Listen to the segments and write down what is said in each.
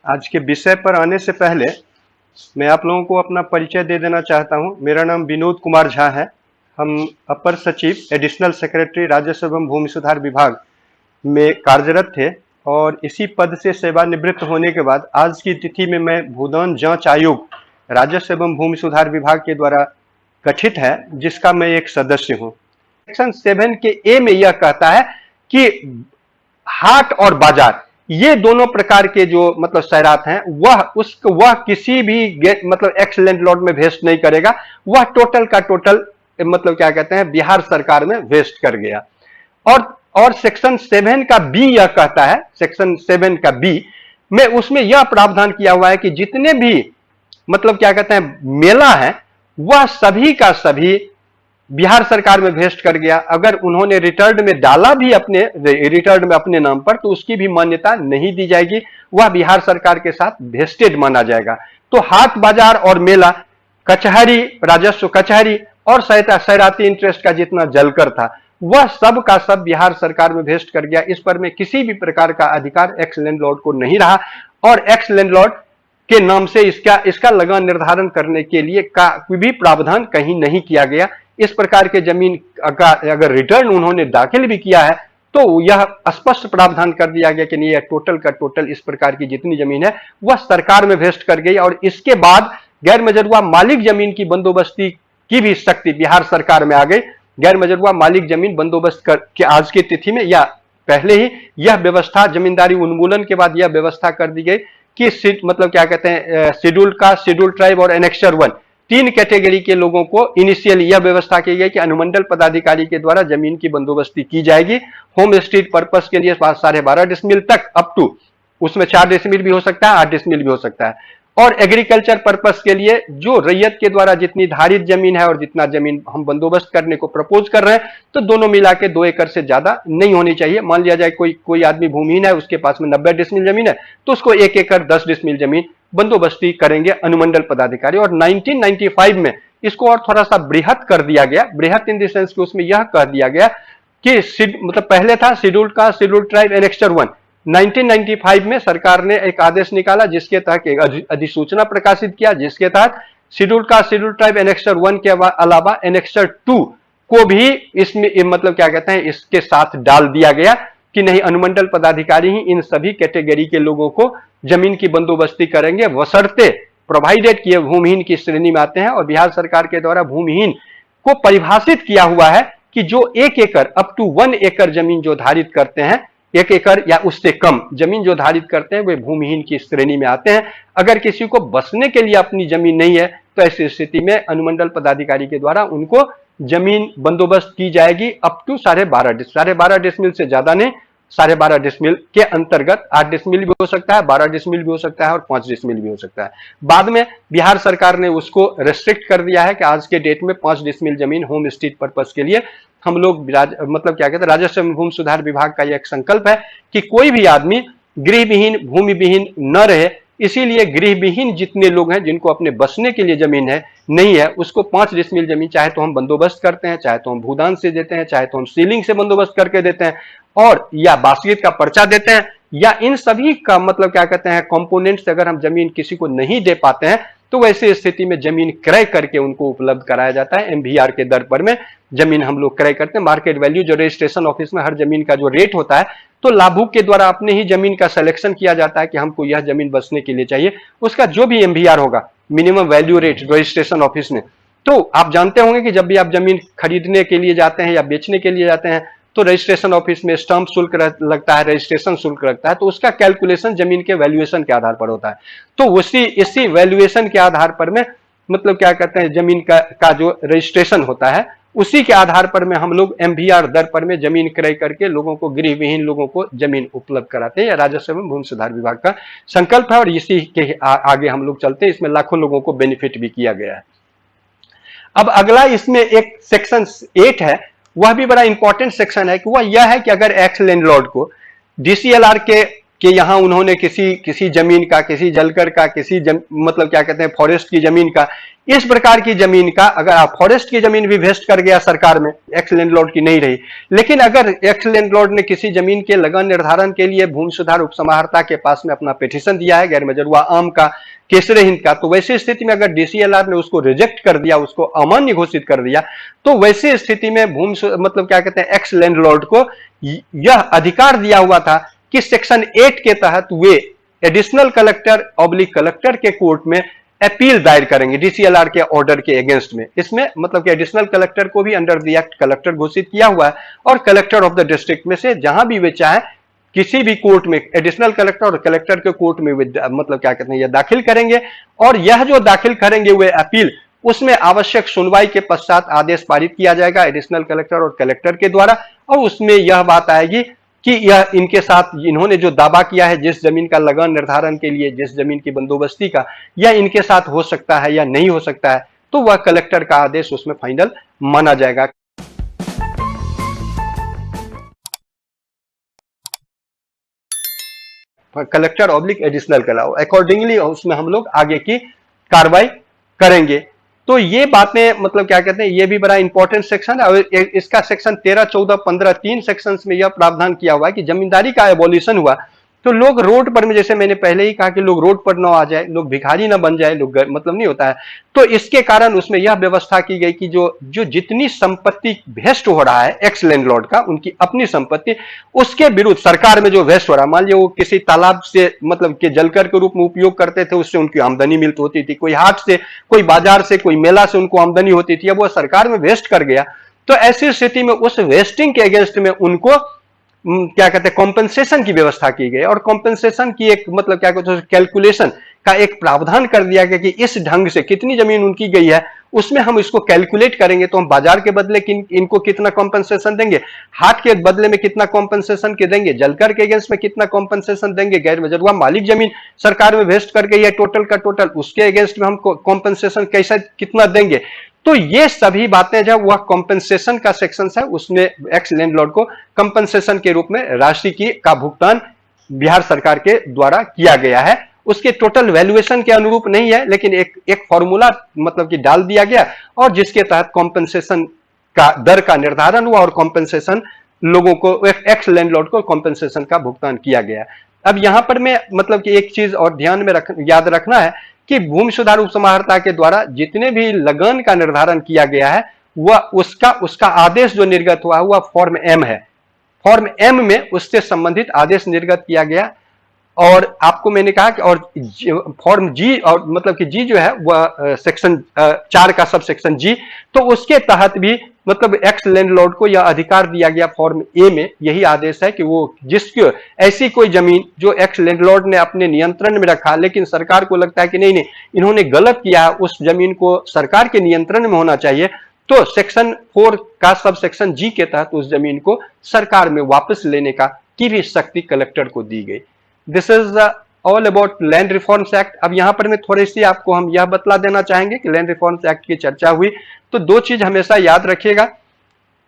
आज के विषय पर आने से पहले मैं आप लोगों को अपना परिचय दे देना चाहता हूं। मेरा नाम विनोद कुमार झा है। हम अपर सचिव एडिशनल सेक्रेटरी राजस्व एवं भूमि सुधार विभाग में कार्यरत थे और इसी पद से सेवानिवृत्त होने के बाद आज की तिथि में मैं भूदान जांच आयोग राजस्व एवं भूमि सुधार विभाग के द्वारा गठित है, जिसका मैं एक सदस्य हूं। सेक्शन 7 के ए में यह कहता है कि हाट और बाजार ये दोनों प्रकार के जो मतलब सैरात हैं वह किसी भी मतलब एक्स लैंडलॉर्ड में वेस्ट नहीं करेगा। वह टोटल का टोटल मतलब क्या कहते हैं बिहार सरकार में वेस्ट कर गया। और सेक्शन 7 का बी यह कहता है, सेक्शन 7 का बी में उसमें यह प्रावधान किया हुआ है कि जितने भी मतलब क्या कहते हैं मेला है वह सभी का सभी बिहार सरकार में वेस्ट कर गया। अगर उन्होंने रिटर्न में डाला भी अपने नाम पर तो उसकी भी मान्यता नहीं दी जाएगी, वह बिहार सरकार के साथ वेस्टेड माना जाएगा। तो हाट बाजार और मेला, कचहरी, राजस्व कचहरी और सैराती इंटरेस्ट का जितना जलकर था वह सब का सब बिहार सरकार में वेस्ट कर गया। इस पर में किसी भी प्रकार का अधिकार एक्स लैंडलॉर्ड को नहीं रहा और एक्स लैंडलॉर्ड के नाम से इसका लगान निर्धारण करने के लिए का कोई भी प्रावधान कहीं नहीं किया गया। इस प्रकार के जमीन का अगर रिटर्न उन्होंने दाखिल भी किया है तो यह स्पष्ट प्रावधान कर दिया गया कि नहीं, यह टोटल का टोटल इस प्रकार की जितनी जमीन है वह सरकार में वेस्ट कर गई। और इसके बाद गैर मजरूआ मालिक जमीन की बंदोबस्ती की भी शक्ति बिहार सरकार में आ गई। गैर मजरूआ मालिक जमीन बंदोबस्त कर आज की तिथि में या पहले ही यह व्यवस्था जमींदारी उन्मूलन के बाद यह व्यवस्था कर दी गई कि मतलब क्या कहते हैं शेड्यूल ट्राइब और एनेक्सर 1 तीन कैटेगरी के लोगों को इनिशियली यह व्यवस्था की गई कि अनुमंडल पदाधिकारी के द्वारा जमीन की बंदोबस्ती की जाएगी। होम स्टेट पर्पस के लिए 12.5 डिसमिल तक अप टू उसमें 4 डिसमिल भी हो सकता है, 8 डिसमिल भी हो सकता है। और एग्रीकल्चर पर्पस के लिए जो रैयत के द्वारा जितनी धारित जमीन है और जितना जमीन हम बंदोबस्त करने को प्रपोज कर रहे हैं तो दोनों मिला के 2 एकड़ से ज्यादा नहीं होनी चाहिए। मान लिया जाए कोई आदमी भूमिहीन है, उसके पास में 90 डिसमिल जमीन है तो उसको 1 एकड़ 10 डिसमिल जमीन बंदोबस्ती करेंगे अनुमंडल पदाधिकारी। और 1995 में इसको और थोड़ा सा बृहत कर दिया गया। बृहत इन द सेंस कि उसमें यह कह दिया गया कि मतलब पहले था शेड्यूल ट्राइब एनेक्सर 1। 1995 में सरकार ने एक आदेश निकाला जिसके तहत एक अधिसूचना प्रकाशित किया जिसके तहत शेड्यूल ट्राइब एनेक्सर 1 के अलावा एनेक्सर 2 को भी इसमें मतलब क्या कहते हैं इसके साथ डाल दिया गया कि नहीं, अनुमंडल पदाधिकारी ही इन सभी कैटेगरी के लोगों को जमीन की बंदोबस्ती करेंगे बशर्ते प्रोवाइडेड किए भूमिहीन की श्रेणी में आते हैं। और बिहार सरकार के द्वारा भूमिहीन को परिभाषित किया हुआ है कि जो 1 एकड़ अप टू 1 एकड़ जमीन जो धारित करते हैं, 1 एकड़ या उससे कम जमीन जो धारित करते हैं वे भूमिहीन की श्रेणी में आते हैं। अगर किसी को बसने के लिए अपनी जमीन नहीं है तो ऐसी स्थिति में अनुमंडल पदाधिकारी के द्वारा उनको जमीन बंदोबस्त की जाएगी अप टू 12.5 डिसमिल से ज्यादा नहीं, 12.5 डिसमिल के अंतर्गत 8 डिसमिल भी हो सकता है, 12 डिसमिल भी हो सकता है और 5 डिसमिल भी हो सकता है। बाद में बिहार सरकार ने उसको रेस्ट्रिक्ट कर दिया है कि आज के डेट में 5 डिसमिल जमीन होम स्टेट पर्पस के लिए हम लोग मतलब क्या कहते हैं राजस्व एवं भूमि सुधार विभाग का यह एक संकल्प है कि कोई भी आदमी गृहविहीन भूमि विहीन न रहे। इसीलिए गृहविहीन जितने लोग हैं जिनको अपने बसने के लिए जमीन है नहीं है उसको 5 डिसमिल जमीन चाहे तो हम बंदोबस्त करते हैं, चाहे तो हम भूदान से देते हैं, चाहे तो हम सीलिंग से बंदोबस्त करके देते हैं और या बास्केट का पर्चा देते हैं या इन सभी का मतलब क्या कहते हैं कंपोनेंट से अगर हम जमीन किसी को नहीं दे पाते हैं तो वैसे स्थिति में जमीन क्रय करके उनको उपलब्ध कराया जाता है। एमवीआर के दर पर में जमीन हम लोग क्रय करते हैं। मार्केट वैल्यू जो रजिस्ट्रेशन ऑफिस में हर जमीन का जो रेट होता है तो लाभुक के द्वारा अपने ही जमीन का सिलेक्शन किया जाता है कि हमको यह जमीन बसने के लिए चाहिए। उसका जो भी एमवीआर होगा minimum value rate registration office में, तो आप जानते होंगे कि जब भी आप जमीन खरीदने के लिए जाते हैं या बेचने के लिए जाते हैं तो रजिस्ट्रेशन ऑफिस में स्टाम्प शुल्क लगता है, रजिस्ट्रेशन शुल्क लगता है। तो उसका कैलकुलेशन जमीन के वैल्यूएशन के आधार पर होता है। तो इसी वैल्यूएशन के आधार पर में मतलब क्या कहते हैं जमीन का जो रजिस्ट्रेशन होता है उसी के आधार पर में हम लोग एमवीआर दर पर में जमीन क्रय करके लोगों को गृहविहीन लोगों को जमीन उपलब्ध कराते हैं। राजस्व एवं भूमि सुधार विभाग का संकल्प है और इसी के आगे हम लोग चलते हैं। इसमें लाखों लोगों को बेनिफिट भी किया गया है। अब अगला इसमें एक सेक्शन 8 है, वह भी बड़ा इंपॉर्टेंट सेक्शन है कि वह यह है कि अगर एक्स लैंडलॉर्ड को डीसीएलआर कि यहाँ उन्होंने किसी जमीन का, किसी जलकर का, मतलब क्या कहते हैं फॉरेस्ट की जमीन का, इस प्रकार की जमीन का, अगर आप फॉरेस्ट की जमीन भी वेस्ट कर गया सरकार में, एक्स लैंडलॉर्ड की नहीं रही। लेकिन अगर एक्स लैंडलॉर्ड ने किसी जमीन के लगन निर्धारण के लिए भूमि सुधार उपसमाहर्ता के पास में अपना पिटीशन दिया है, गैर मजरूआ आम का, केसरे हिंद का, तो वैसी स्थिति में अगर डीसीएलआर ने उसको रिजेक्ट कर दिया, उसको अमान्य घोषित कर दिया, तो वैसी स्थिति में मतलब क्या कहते हैं एक्स लैंडलॉर्ड को यह अधिकार दिया हुआ था कि सेक्शन 8 के तहत वे एडिशनल कलेक्टर ऑब्लिक कलेक्टर के कोर्ट में अपील दायर करेंगे डीसीएलआर के ऑर्डर के अगेंस्ट में। इसमें मतलब कि एडिशनल कलेक्टर को भी अंडर द एक्ट कलेक्टर घोषित किया हुआ है, और कलेक्टर ऑफ द डिस्ट्रिक्ट में से जहां भी वे चाहे किसी भी कोर्ट में, एडिशनल कलेक्टर और कलेक्टर के कोर्ट में वे मतलब क्या कहते हैं यह दाखिल करेंगे, और यह जो दाखिल करेंगे वे अपील, उसमें आवश्यक सुनवाई के पश्चात आदेश पारित किया जाएगा एडिशनल कलेक्टर और कलेक्टर के द्वारा, और उसमें यह बात आएगी कि यह इनके साथ इन्होंने जो दावा किया है जिस जमीन का लगान निर्धारण के लिए, जिस जमीन की बंदोबस्ती का, यह इनके साथ हो सकता है या नहीं हो सकता है, तो वह कलेक्टर का आदेश उसमें फाइनल माना जाएगा। कलेक्टर ऑब्लिक एडिशनल कलाओ, अकॉर्डिंगली उसमें हम लोग आगे की कार्रवाई करेंगे। तो ये बातें मतलब क्या कहते हैं, ये भी बड़ा इंपॉर्टेंट सेक्शन है, और इसका सेक्शन 13, 14, 15 तीन सेक्शंस में यह प्रावधान किया हुआ है कि जमींदारी का एबॉलिशन हुआ तो लोग रोड पर में, जैसे मैंने पहले ही कहा कि लोग रोड पर न आ जाए, लोग भिखारी न बन जाए, लोग मतलब नहीं होता है। तो इसके कारण उसमें यह व्यवस्था की गई कि जो जितनी संपत्ति वेस्ट हो रहा है एक्स लैंडलॉर्ड का, उनकी अपनी संपत्ति, उसके विरुद्ध सरकार में जो वेस्ट हो रहा है, मान लिया वो किसी तालाब से मतलब के जलकर के रूप में उपयोग करते थे, उससे उनकी आमदनी मिलती होती थी, कोई हाट से, कोई बाजार से, कोई मेला से उनको आमदनी होती थी, अब वो सरकार में वेस्ट कर गया, तो ऐसी स्थिति में उस वेस्टिंग के अगेंस्ट में उनको क्या कहते हैं कॉम्पेंसेशन की व्यवस्था की गई, और कॉम्पेंसेशन की एक मतलब क्या कहते हैं कैलकुलेशन का एक प्रावधान कर दिया गया कि इस ढंग से कितनी जमीन उनकी गई है उसमें हम इसको कैलकुलेट करेंगे, तो हम बाजार के बदले इनको कितना कॉम्पेंसेशन देंगे, हाट के बदले में कितना कॉम्पेंसेशन के देंगे, जलकर के अगेंस्ट में कितना कॉम्पेंसेशन देंगे, गैर मजरूआ मालिक जमीन सरकार में वेस्ट कर गई है टोटल का टोटल, उसके अगेंस्ट में हम कॉम्पेंसेशन कैसा कितना देंगे। तो ये सभी बातें जब वह कॉम्पेंसेशन का सेक्शन है, उसमें एक्स लैंडलॉर्ड को कॉम्पेंसेशन के रूप में राशि का भुगतान बिहार सरकार के द्वारा किया गया है। उसके टोटल वैल्यूएशन के अनुरूप नहीं है, लेकिन एक फॉर्मूला मतलब कि डाल दिया गया, और जिसके तहत कॉम्पेंसेशन का दर का निर्धारण हुआ, और कॉम्पेंसेशन लोगों को, एक्स लैंडलॉर्ड को कॉम्पेंसेशन का भुगतान किया गया। अब यहां पर मैं मतलब कि एक चीज और ध्यान में याद रखना है कि भूमि सुधार उपसमाहर्ता के द्वारा जितने भी लगान का निर्धारण किया गया है, वह उसका आदेश जो निर्गत हुआ वह फॉर्म एम है। फॉर्म एम में उससे संबंधित आदेश निर्गत किया गया, और आपको मैंने कहा कि और फॉर्म जी, और मतलब कि जी जो है वह सेक्शन 4 का सब सेक्शन जी, तो उसके तहत भी मतलब एक्स लैंडलॉर्ड को यह अधिकार दिया गया फॉर्म ए में, यही आदेश है कि वो जिसकी ऐसी कोई जमीन जो एक्स लैंडलॉर्ड ने अपने नियंत्रण में रखा, लेकिन सरकार को लगता है कि नहीं इन्होंने गलत किया, उस जमीन को सरकार के नियंत्रण में होना चाहिए, तो सेक्शन 4 का सब सेक्शन जी के तहत उस जमीन को सरकार में वापस लेने की भी शक्ति कलेक्टर को दी गई। This is all about land reforms act. अब यहां पर मैं थोड़ी सी आपको हम यह बतला देना चाहेंगे कि लैंड रिफॉर्म्स एक्ट की चर्चा हुई तो दो चीज हमेशा याद रखिएगा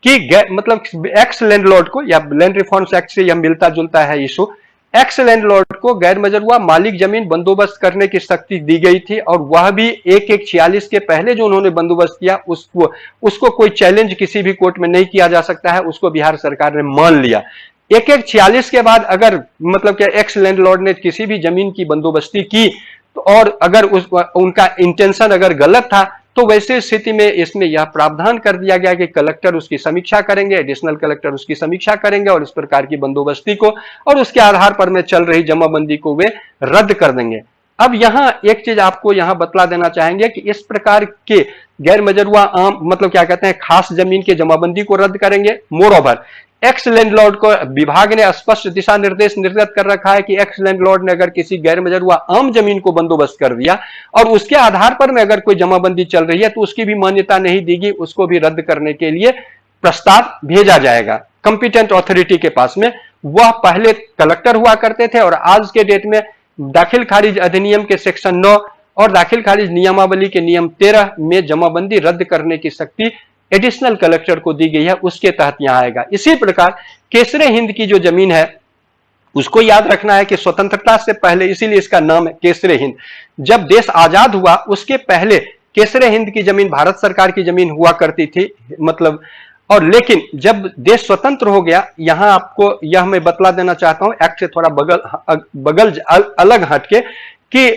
कि मतलब एक्स लैंडलॉर्ड को, या लैंड रिफॉर्म्स एक्ट से यह मिलता जुलता है इशू, एक्स लैंडलॉर्ड को गैर मजरूआ मालिक जमीन बंदोबस्त करने की शक्ति दी गई थी, और वह भी 1146 के पहले जो उन्होंने बंदोबस्त किया उसको कोई चैलेंज किसी भी कोर्ट में नहीं किया जा सकता है, उसको बिहार सरकार ने मान लिया। 1146 के बाद अगर मतलब कि एक्स लैंडलॉर्ड ने किसी भी जमीन की बंदोबस्ती की तो, और अगर उनका इंटेंशन अगर गलत था, तो वैसे स्थिति में इसमें यह प्रावधान कर दिया गया कि कलेक्टर उसकी समीक्षा करेंगे, एडिशनल कलेक्टर उसकी समीक्षा करेंगे, और इस प्रकार की बंदोबस्ती को और उसके आधार पर में चल रही जमाबंदी को वे रद्द कर देंगे। अब यहां एक चीज आपको यहां बतला देना चाहेंगे कि इस प्रकार के गैर मजरूआ आम मतलब क्या कहते हैं खास जमीन के जमाबंदी को रद्द करेंगे। मोर ओवर एक्स लैंडलॉर्ड को विभाग ने स्पष्ट दिशा निर्देश निर्गत कर रखा है कि एक्स लैंडलॉर्ड ने अगर किसी गैर मजरूआ आम जमीन को बंदोबस्त कर दिया और उसके आधार पर में अगर कोई जमाबंदी चल रही है तो उसकी भी मान्यता नहीं देगी, उसको भी रद्द करने के लिए प्रस्ताव भेजा जाएगा कंपिटेंट अथॉरिटी के पास में। वह पहले कलेक्टर हुआ करते थे, और आज के डेट में दाखिल खारिज अधिनियम के सेक्शन 9 और दाखिल खारिज नियमावली के नियम 13 में जमाबंदी रद्द करने की शक्ति एडिशनल कलेक्टर को दी गई है, उसके तहत यहां आएगा। इसी प्रकार केसरे हिंद की जो जमीन है उसको याद रखना है कि स्वतंत्रता से पहले, इसीलिए इसका नाम है केसरे हिंद। जब देश आजाद हुआ उसके पहले केसरे हिंद की जमीन भारत सरकार की जमीन हुआ करती थी, मतलब। और लेकिन जब देश स्वतंत्र हो गया, यहां आपको यह मैं बतला देना चाहता हूं एक्ट से थोड़ा अलग हटके, कि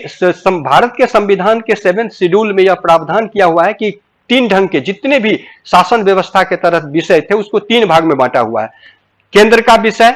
भारत के संविधान के 7th शेड्यूल में यह प्रावधान किया हुआ है कि 3 ढंग के जितने भी शासन व्यवस्था के तहत विषय थे उसको 3 भाग में बांटा हुआ है। केंद्र का विषय,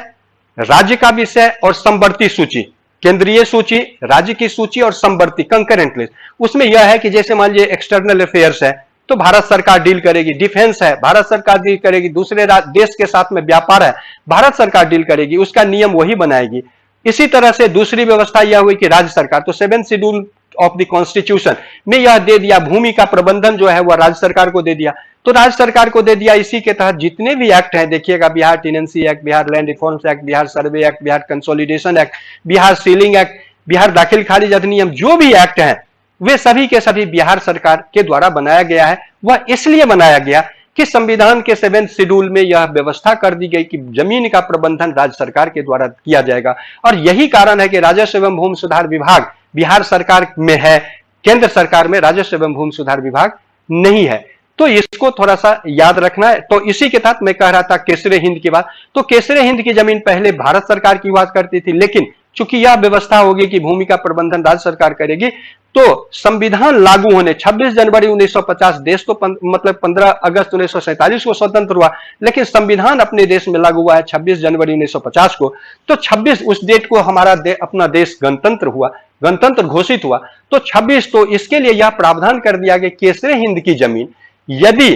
राज्य का विषय और समवर्ती सूची। केंद्रीय सूची, राज्य की सूची और समवर्ती कंकरेंट लिस्ट। उसमें यह है कि जैसे मान लीजिए एक्सटर्नल अफेयर्स है तो भारत सरकार डील करेगी, डिफेंस है भारत सरकार डील करेगी, दूसरे देश के साथ में व्यापार है भारत सरकार डील करेगी, उसका नियम वही बनाएगी। इसी तरह से दूसरी व्यवस्था यह हुई कि राज्य सरकार, तो 7th schedule of the constitution में यह दे दिया, भूमि का प्रबंधन जो है वह राज्य सरकार को दे दिया, तो राज्य सरकार को दे दिया। इसी के तहत जितने भी एक्ट हैं देखिएगा, Bihar tenancy act, Bihar land reforms act, Bihar survey act, Bihar consolidation act, Bihar ceiling act, Bihar दाखिल खारिज अधिनियम, जो भी एक्ट हैं वे सभी के सभी बिहार सरकार के द्वारा बनाया गया है। वह इसलिए बनाया गया कि संविधान के 7th शेड्यूल में यह व्यवस्था कर दी गई कि जमीन का प्रबंधन राज्य सरकार के द्वारा किया जाएगा। और यही कारण है कि राजस्व एवं भूमि सुधार विभाग बिहार सरकार में है, केंद्र सरकार में राजस्व एवं भूमि सुधार विभाग नहीं है। तो इसको थोड़ा सा याद रखना है। तो इसी के साथ मैं कह रहा था केसरे हिंद की बात, तो केसरे हिंद की जमीन पहले भारत सरकार की हुआ करती थी, लेकिन चूंकि यह व्यवस्था होगी कि भूमि का प्रबंधन राज्य सरकार करेगी, तो संविधान लागू होने 26 जनवरी 1950, देश तो मतलब 15 अगस्त 1947 को स्वतंत्र हुआ, लेकिन संविधान अपने देश में लागू हुआ है 26 जनवरी 1950 को। तो 26 उस डेट को हमारा अपना देश गणतंत्र हुआ, गणतंत्र घोषित हुआ। तो 26, तो इसके लिए यह प्रावधान कर दिया गया केसरे हिंद की जमीन यदि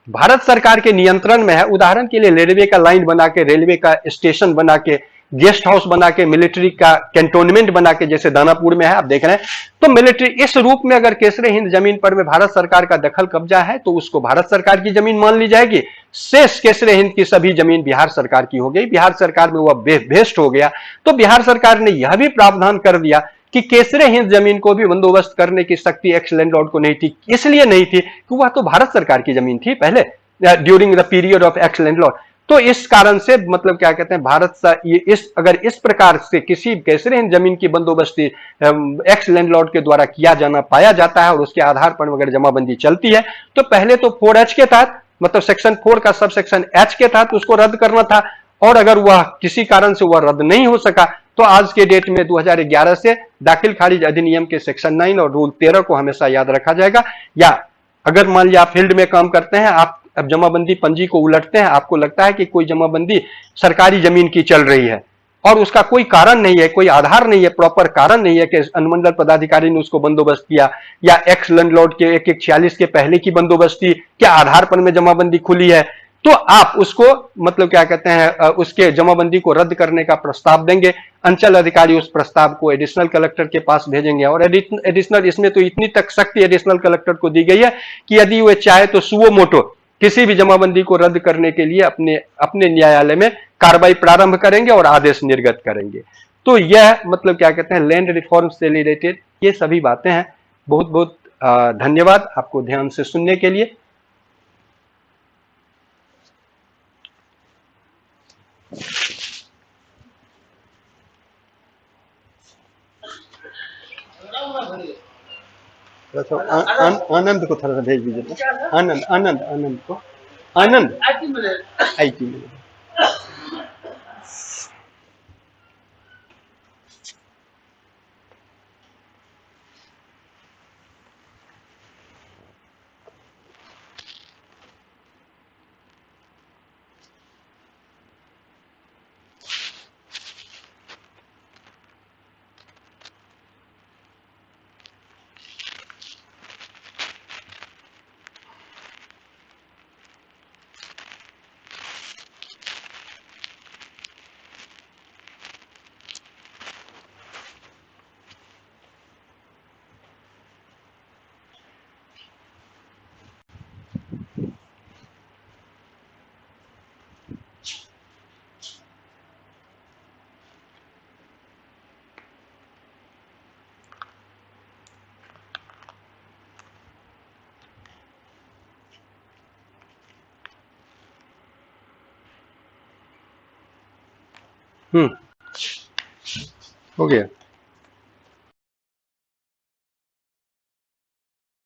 भारत सरकार के नियंत्रण में है, उदाहरण के लिए रेलवे का लाइन बना के, रेलवे का स्टेशन बना के, गेस्ट हाउस बना के, मिलिट्री का कैंटोनमेंट बना के, जैसे दानापुर में है आप देख रहे हैं, तो मिलिट्री इस रूप में अगर केसरे हिंद जमीन पर में भारत सरकार का दखल कब्जा है तो उसको भारत सरकार की जमीन मान ली जाएगी। शेष केसरे हिंद की सभी जमीन बिहार सरकार की हो गई, बिहार सरकार में वह वेस्ट हो गया। तो बिहार सरकार ने यह भी प्रावधान कर दिया कि केसरे हिंद जमीन को भी बंदोबस्त करने की शक्ति एक्स लैंडलॉर्ड को नहीं थी। इसलिए नहीं थी कि वह तो भारत सरकार की जमीन थी पहले, during the period of x landlord. तो इस कारण से मतलब क्या कहते हैं, अगर इस प्रकार से किसी केसरे हिंद जमीन की बंदोबस्ती एक्स लैंडलॉर्ड के द्वारा किया जाना पाया जाता है और उसके आधार पर अगर जमाबंदी चलती है, तो पहले तो 4H के तहत, मतलब सेक्शन 4 का सब सेक्शन H के तहत उसको रद्द करना था। और अगर वह किसी कारण से वह रद्द नहीं हो सका तो आज के डेट में 2011 से दाखिल खारिज अधिनियम के सेक्शन 9 और रूल 13 को हमेशा याद रखा जाएगा। या अगर मान लिया आप फील्ड में काम करते हैं, आप अब जमाबंदी पंजी को उलटते हैं, आपको लगता है कि कोई जमाबंदी सरकारी जमीन की चल रही है और उसका कोई कारण नहीं है, कोई आधार नहीं है, प्रॉपर कारण नहीं है कि अनुमंडल पदाधिकारी ने उसको बंदोबस्त किया, या एक्स लैंडलॉर्ड के 1146 के पहले की बंदोबस्ती के आधार पर में जमाबंदी खुली है, तो आप उसको मतलब क्या कहते हैं, उसके जमाबंदी को रद्द करने का प्रस्ताव देंगे। अंचल अधिकारी उस प्रस्ताव को एडिशनल कलेक्टर के पास भेजेंगे और एडिशनल, इसमें तो इतनी तक शक्ति एडिशनल कलेक्टर को दी गई है कि यदि वे चाहे तो सुओ मोटो किसी भी जमाबंदी को रद्द करने के लिए अपने अपने न्यायालय में कार्रवाई प्रारंभ करेंगे और आदेश निर्गत करेंगे। तो यह मतलब क्या कहते हैं, लैंड रिफॉर्म से रिलेटेड ये सभी बातें हैं। बहुत बहुत धन्यवाद आपको ध्यान से सुनने के लिए। आनंद को थोड़ा सा भेज दीजिए। आनंद आनंद आनंद को, आनंद IT में। हम्म हो गया।